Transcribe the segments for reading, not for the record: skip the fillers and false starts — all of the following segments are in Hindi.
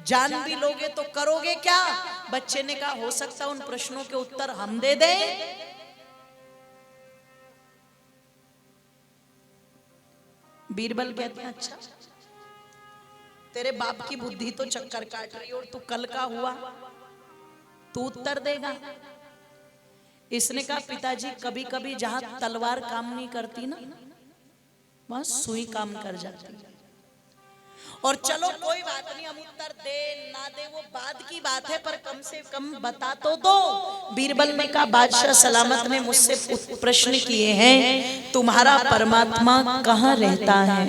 जान भी लोगे तो करोगे क्या? बच्चे ने कहा हो सकता है उन प्रश्नों के उत्तर हम दे दें। बीरबल कहते हैं अच्छा, तेरे बाप की बुद्धि तो चक्कर काट रही और तू कल का हुआ, तू उत्तर देगा? इसने कहा पिताजी कभी कभी जहां तलवार काम नहीं करती ना, वहां सुई काम कर जाती। और चलो कोई बात नहीं, हम उत्तर दे ना दे वो बाद की बात है, पर कम से कम बता तो दो। बीरबल ने कहा बादशाह सलामत ने मुझसे प्रश्न किए हैं, तुम्हारा परमात्मा कहाँ रहता है,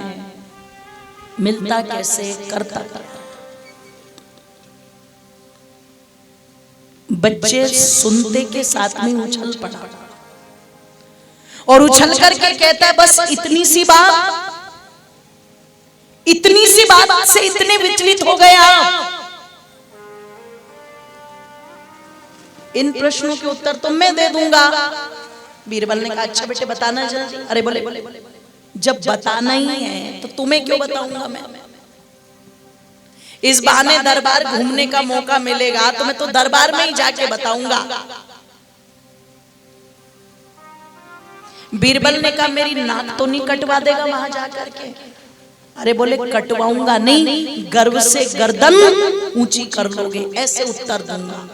मिलता कैसे, करता क्या? बच्चे सुनते के साथ में उछल पड़ा और उछल करके कहता है बस इतनी सी बात, इतनी सी बात से इतने विचलित हो गया? इन प्रश्नों के उत्तर तो मैं दे दूंगा। बीरबल ने कहा अच्छा बेटे बताना जल्दी। अरे बोले जब बताना ही है तो तुम्हें क्यों बताऊंगा मैं, इस बहाने दरबार घूमने का मौका मिलेगा तो मैं तो दरबार में ही जाके बताऊंगा। बीरबल ने कहा मेरी नाक तो नहीं कटवा देगा वहां जाकर के? अरे बोले कटवाऊंगा नहीं, गर्व से गर्दन ऊंची कर लोगे, ऐसे उत्तर दूंगा।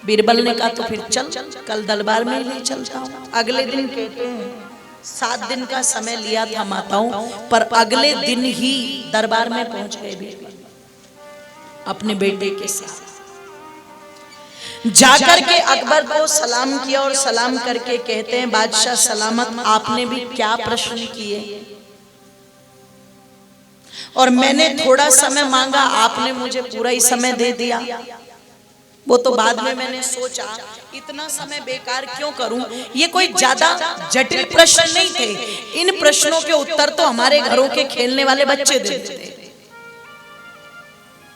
बीरबल ने कहा तो फिर चल, कल दरबार में ले चलता हूं। अगले दिन कहते हैं 7 दिन का समय लिया था माताओं, पर अगले दिन ही दरबार में पहुंच गए बीरबल अपने बेटे के साथ। जाकर के अकबर को सलाम किया और सलाम करके कहते हैं बादशाह सलामत, आपने भी क्या प्रश्न किए और मैंने थोड़ा समय मांगा, आपने मुझे पूरा ही समय दे दिया। वो तो बाद में मैंने सोचा इतना समय बेकार क्यों करूं, ये कोई ज्यादा जटिल प्रश्न नहीं थे, इन प्रश्नों के उत्तर तो हमारे घरों के खेलने वाले बच्चे देते थे।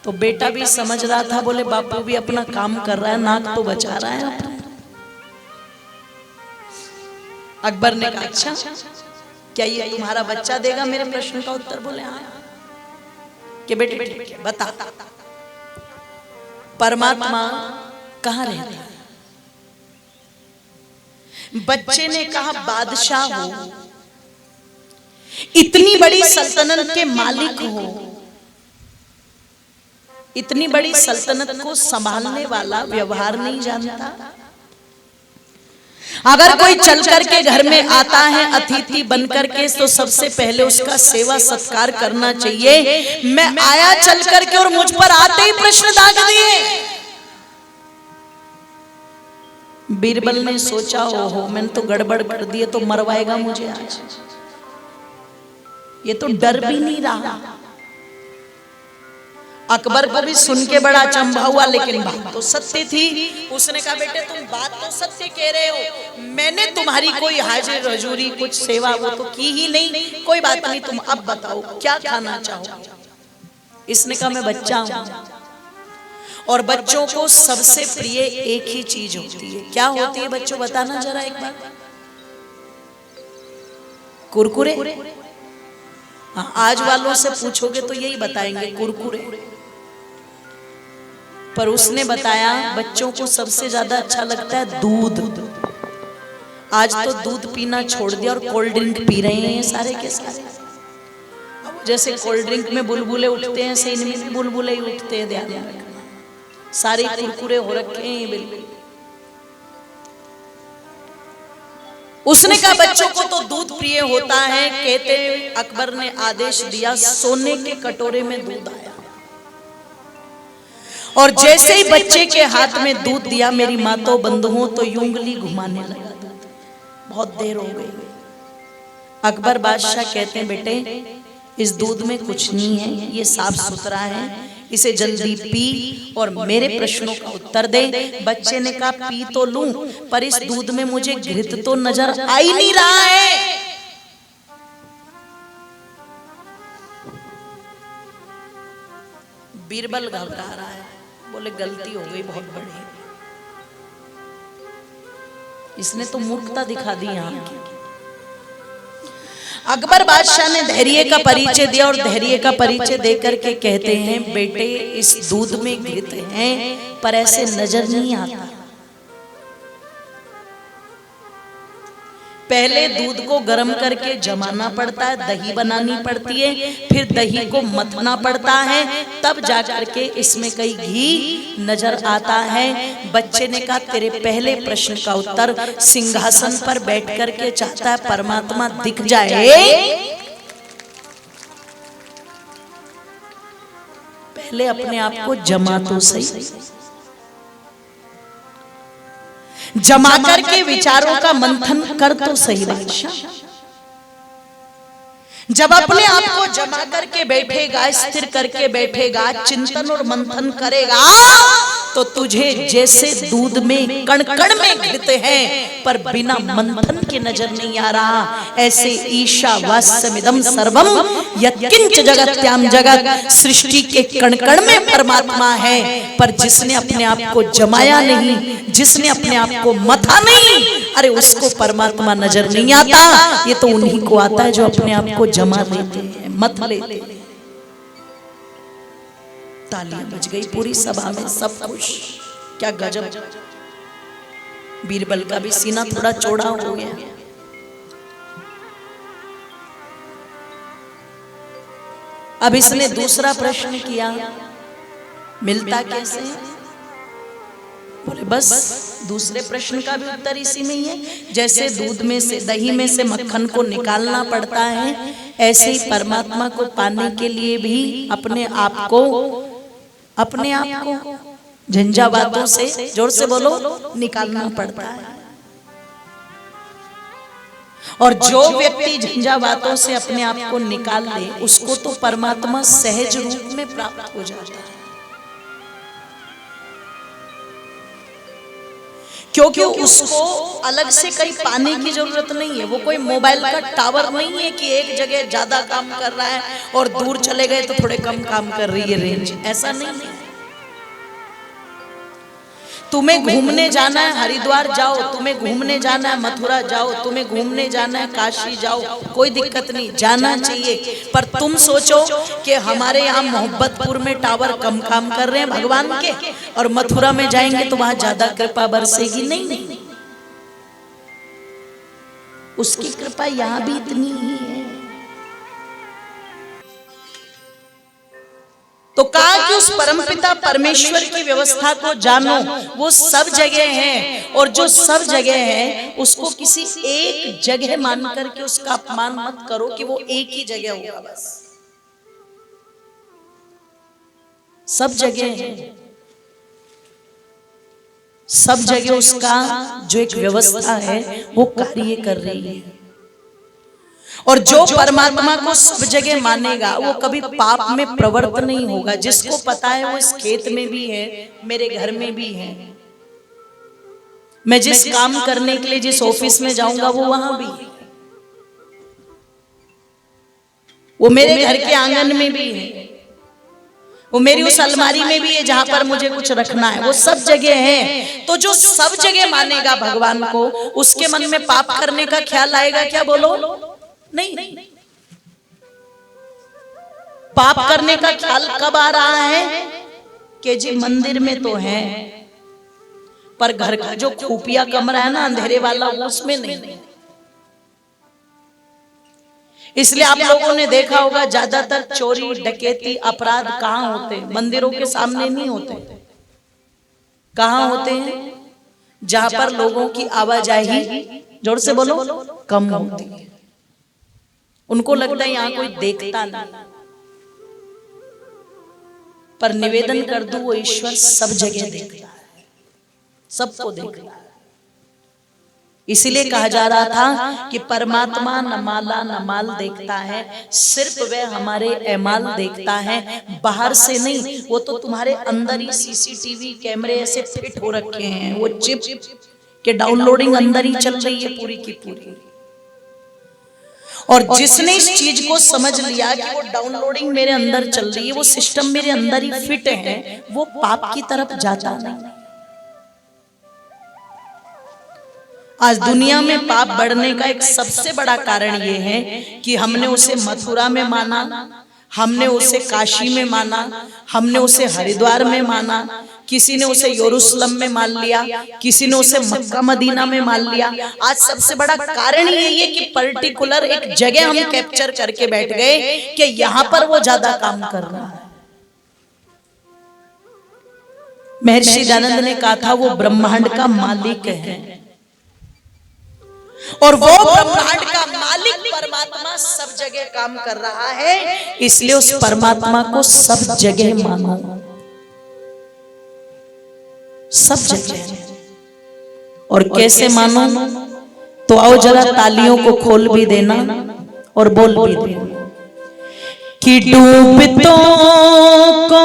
तो बेटा भी समझ रहा था, बोले बापू भी अपना काम कर रहा है, नाक तो बचा रहा है अपना। अकबर ने कहा अच्छा क्या ये तुम्हारा बच्चा देगा मेरे प्रश्न का उत्तर? बोले हाँ। कि बेटे बता परमात्मा कहाँ रहता है? बच्चे ने कहा बादशाह हो, इतनी बड़ी सल्तनत के मालिक हो, इतनी बड़ी सल्तनत को संभालने वाला व्यवहार नहीं जानता? अगर कोई चल करके घर में आता है अतिथि बन करके तो सबसे पहले उसका सेवा सत्कार करना चाहिए। मैं आया चल करके और मुझ पर आते ही प्रश्न दाग दिए। बीरबल ने सोचा ओहो मैंने तो गड़बड़ कर दी, तो मरवाएगा मुझे आज, ये तो डर भी नहीं रहा। अकबर को भी सुन के बड़ा अचंभा हुआ, लेकिन बात तो सत्य थी। उसने कहा बेटे तुम बात तो सत्य कह रहे हो, मैंने तुम्हारी कोई हाजिर हजूरी कुछ सेवा वो तो की ही नहीं, कोई बात नहीं, तुम अब बताओ क्या खाना चाहो? इसने कहा मैं बच्चा हूं और बच्चों को सबसे प्रिय एक ही चीज होती है। क्या होती है बच्चों, बताना जरा एक बार। कुरकुरे। आज वालों से पूछोगे तो यही बताएंगे कुरकुरे, पर उसने बताया बच्चों को सबसे ज्यादा अच्छा लगता है दूध। आज तो दूध पीना छोड़ दिया और कोल्ड ड्रिंक पी रहे हैं ये सारे के सारे। जैसे कोल्ड ड्रिंक में बुलबुले उठते हैं, ऐसे इनमें भी बुलबुले ही उठते हैं, ध्यान रखना। सारे कुरकुरे हो रखे हैं बिल्कुल। उसने कहा बच्चों को तो दूध प्रिय होता है। कहते अकबर ने आदेश दिया, सोने के कटोरे में दूध आया और जैसे ही बच्चे के हाथ में दूध दिया, मेरी मातो बंधुओं तो यूं उंगली घुमाने लगा। बहुत देर हो गई। अकबर बादशाह कहते हैं बेटे इस दूध में कुछ नहीं है, ये साफ सुथरा है, इसे जल्दी पी और मेरे प्रश्नों का उत्तर दे। बच्चे ने कहा पी तो लूं, पर इस दूध में मुझे घृत तो नजर आ ही नहीं रहा है। बीरबल घबरा रहा है, बोले गलती हो गई बहुत बड़ी, इसने तो मूर्खता दिखा दी यहाँ की। अकबर बादशाह ने धैर्य का परिचय दिया और धैर्य का परिचय देकर के कहते हैं, बेटे इस दूध में घृत है पर ऐसे नजर नहीं आता। पहले दूध को गर्म करके जमाना पड़ता है, दही बनानी पड़ती है, फिर दही को मथना पड़ता है, तब जाकर के इसमें कई घी नजर आता है। बच्चे ने कहा, तेरे पहले प्रश्न का उत्तर सिंहासन पर बैठ करके चाहता है परमात्मा दिख जाए, पहले अपने आप को जमा तो सही, जमा करके विचारों का मंथन कर तो सही बादशाह। जब अपने आप को जमा करके बैठेगा, स्थिर करके बैठेगा, चिंतन और मंथन करेगा, तो तुझे जैसे दूध में कण कण में घृत है पर बिना मंथन के नजर नहीं आ रहा, ऐसे ईशावास्यमिदं सर्वम यत्किंच जगत्याम जगत, सृष्टि के कण कण में परमात्मा है, पर जिसने अपने आप को जमाया नहीं, जिसने अपने आप को मथा नहीं, अरे उसको परमात्मा नजर नहीं आता। ये तो उन्हीं को आता है जो अपने आप को जमा लेते हैं, मत लेते हैं। तालियां बज गई पूरी सभा में, सब खुश। क्या गजब! बीरबल का भी सीना थोड़ा चौड़ा हो गया। अब इसने दूसरा प्रश्न किया, मिलता कैसे? बोले बस दूसरे प्रश्न का भी उत्तर इसी में ही है। जैसे दूध में से, दही में से मक्खन को निकालना पड़ता है, ऐसे ही परमात्मा को पाने के लिए भी अपने आप को झंझावातों से, जोर से बोलो, निकालना पड़ता है। और जो व्यक्ति झंझावातों से अपने आप को निकाल ले, उसको तो परमात्मा सहज रूप में प्राप्त हो जाता है, क्योंकि उसको अलग से कहीं पाने की जरूरत नहीं है। वो कोई मोबाइल का टावर नहीं है कि एक जगह ज्यादा काम कर रहा है और दूर चले गए तो थोड़े कम काम कर रही है रेंज, ऐसा नहीं है। तुम्हें घूमने जाना है हरिद्वार जाओ, तुम्हें घूमने जाना है मथुरा जाओ, तुम्हें घूमने जाना है काशी जाओ, कोई दिक्कत नहीं, जाना चाहिए। पर तुम सोचो कि हमारे यहाँ मोहब्बतपुर में टावर कम काम कर रहे हैं भगवान के, और मथुरा में जाएंगे तो वहां ज्यादा कृपा बरसेगी, नहीं। उसकी कृपा यहाँ भी इतनी ही है। तो कहा कि उस परमपिता परमेश्वर की व्यवस्था को जानो, वो सब जगह है, और जो सब जगह है उसको किसी एक जगह मान करके उसका अपमान मत करो कि वो एक ही जगह होगा। बस सब जगह है, सब जगह उसका जो एक व्यवस्था है वो कार्य कर रही है। और जो परमात्मा को सब जगह मानेगा वो कभी पाप में प्रवृत्त नहीं होगा। जिसको पता है वो इस खेत में भी है, मेरे घर में भी है, मैं जिस काम करने के लिए जिस ऑफिस में जाऊंगा वो वहां भी है, वो मेरे घर के आंगन में भी है, वो मेरी उस अलमारी में भी है जहां पर मुझे कुछ रखना है, वो सब जगह है। तो जो सब जगह मानेगा भगवान को, उसके मन में पाप करने का ख्याल आएगा क्या? बोलो नहीं। पाप करने का ख्याल कब आ रहा है कि जी मंदिर में तो है, पर घर का जो खुफिया कमरा है ना, अंधेरे वाला, उसमें नहीं। इसलिए आप लोगों ने देखा होगा ज्यादातर चोरी डकैती अपराध कहाँ होते हैं? मंदिरों के सामने नहीं होते। कहाँ होते हैं? जहां पर लोगों की आवाजाही, जोर से बोलो, कम होती है। उनको लगता है यहाँ कोई देखता नहीं, पर निवेदन कर दूं वो ईश्वर सब जगह देखता है, सबको देखता है। इसीलिए कहा जा रहा था कि परमात्मा न माला न माल देखता है, सिर्फ वह हमारे एमाल देखता है, बाहर से नहीं। वो तो तुम्हारे अंदर ही सीसीटीवी कैमरे ऐसे फिट हो रखे हैं, वो चिप के डाउनलोडिंग अंदर ही चल रही है पूरी की पूरी। और जिसने इस चीज को समझ लिया कि वो डाउनलोडिंग मेरे अंदर चल रही है, वो सिस्टम मेरे अंदर ही फिट है, वो पाप की तरफ जाता नहीं। आज दुनिया में पाप बढ़ने का एक सबसे बड़ा कारण ये है कि हमने उसे मथुरा में माना, हमने उसे काशी में माना, हमने उसे हरिद्वार में माना, किसी ने उसे यरूशलेम में मान लिया, किसी ने उसे मक्का मदीना में मान लिया। आज सबसे बड़ा कारण यही है कि पर्टिकुलर एक जगह हम कैप्चर करके बैठ गए कि यहां पर वो ज्यादा काम कर रहा है। महर्षि दयानंद ने कहा था वो ब्रह्मांड का मालिक है, और वो ब्रह्मांड का मालिक परमात्मा सब जगह काम कर रहा है, इसलिए उस परमात्मा को सब जगह मानो, सब जगह। और कैसे मानो? तो आओ जरा तालियों को खोल भी देना और बोल भी देना कि डूबतों को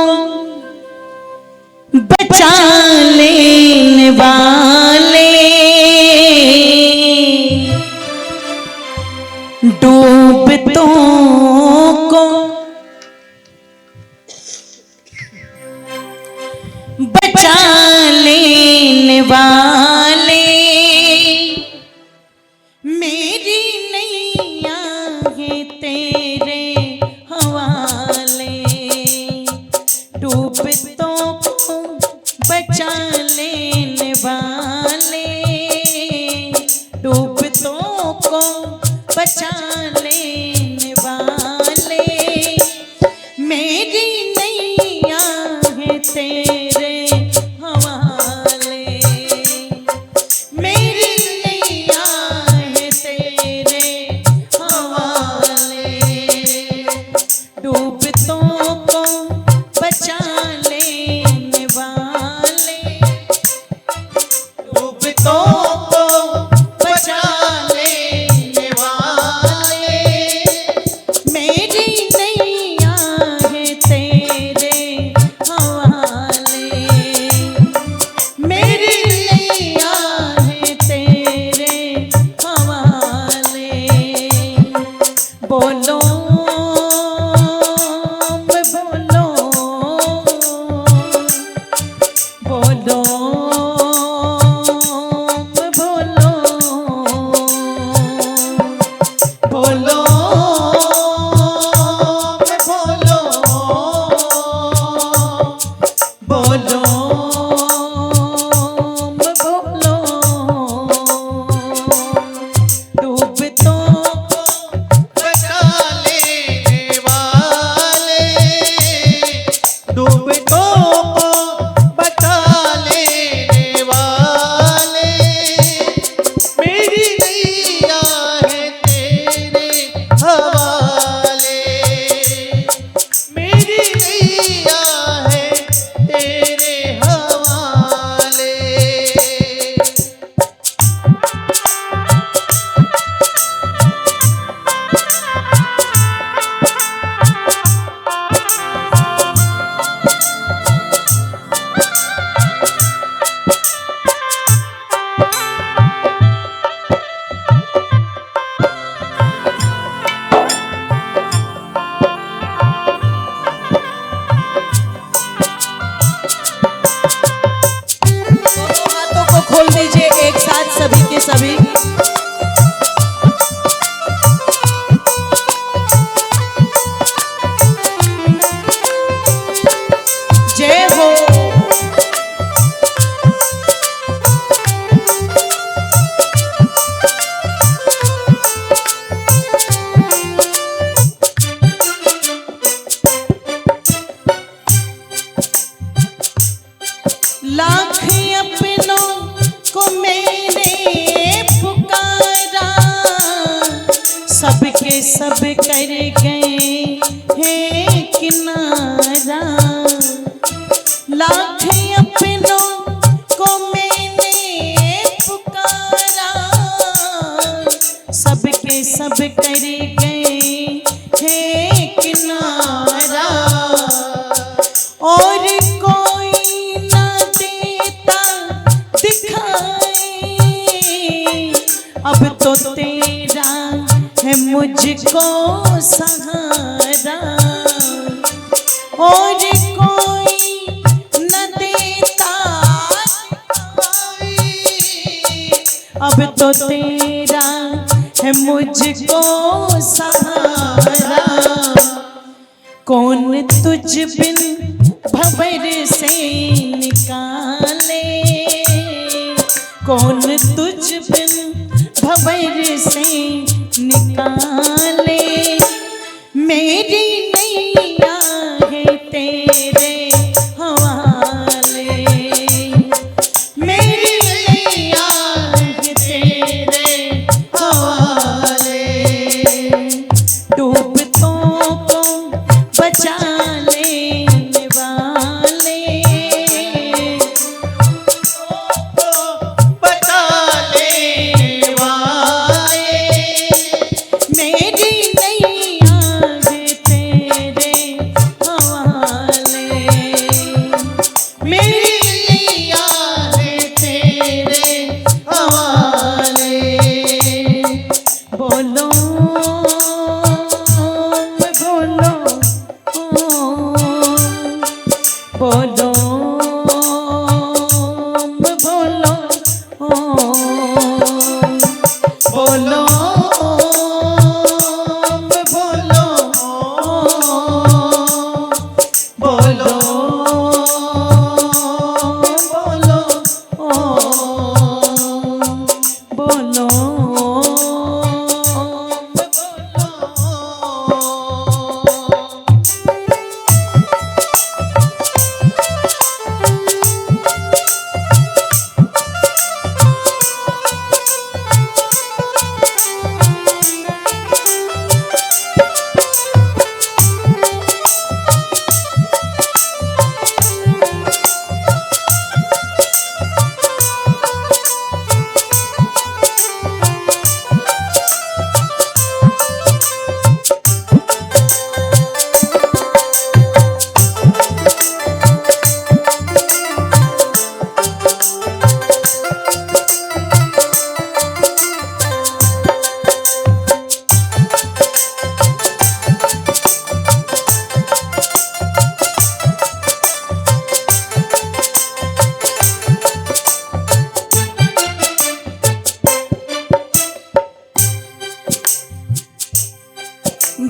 बचा लेने वाले, डूबतों को बचा लेने वाले, मेरी नैया है तेरे हवाले, डूबतों को बचा लेने वाले, डूबतों को बचा लेने वाले, मेरी नैया है तेरे हवाले, मेरी नैया है तेरे हवाले, डूबतों को बचा लेने वाले, डूबतों को बचा लेने वाले, मेरी नैया है तेरे हवाले, मेरी नैया है तेरे हवाले, बोलो बोलो बोलो बोलो बोलो बोलो बोलो, डूबतों को बचा लेने वाले, डूबतों को बचा लेने वाले, मेरी नैया है तेरे हवाले, मेरी नैया है तेरे हवाले। दोनों हाथों को खोल दीजिए एक साथ सभी के सभी। जय हो। लाख अपनों को मेरे पुकारा, सबके सब कर गए हैं किनारा, लाख अपनों को मैंने पुकारा, सबके सब कर गए हैं किनारा, और कोई ना देता दिखाई, अब तो तेरा है मुझको सहारा, और कोई न देता दिखाई, अब तो तेरा है मुझको सहारा, कौन तुझ बिन भंवर से निकाले, कौन तुझ बिन भंवर से निकाले। मेरी नैया है तेरे हवाले, मेरी नैया है तेरे हवाले। डूबतों को बचा लेने वाले, बता ले वाले। मेरी नैया है तेरे हवाले, मेरी नैया है तेरे हवाले। बोलो बोलो बोलो बोलो बोलो बोलो बोलो बोलो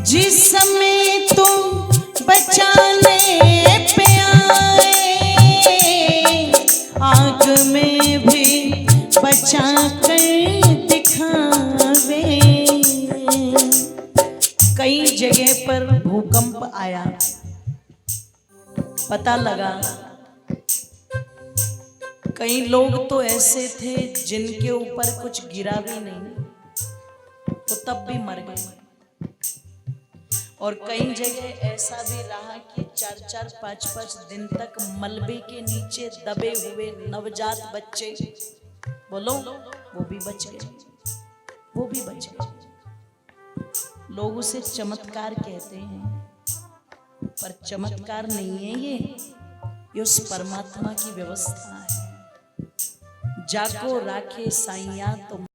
जिस समय तुम बचाने पे आए, आग में भी बचा कर दिखावे। कई जगह पर भूकंप आया, पता लगा कई लोग तो ऐसे थे जिनके ऊपर कुछ गिरा भी नहीं, तो तब भी मर गए। और कई जगह ऐसा भी रहा कि 4-4, 5-5 दिन तक मलबे के नीचे दबे हुए नवजात बच्चे, बोलो, वो भी बच गए, वो भी बच गए। लोग उसे चमत्कार कहते हैं, पर चमत्कार नहीं है ये उस परमात्मा की व्यवस्था है। जाको राखे साइया तो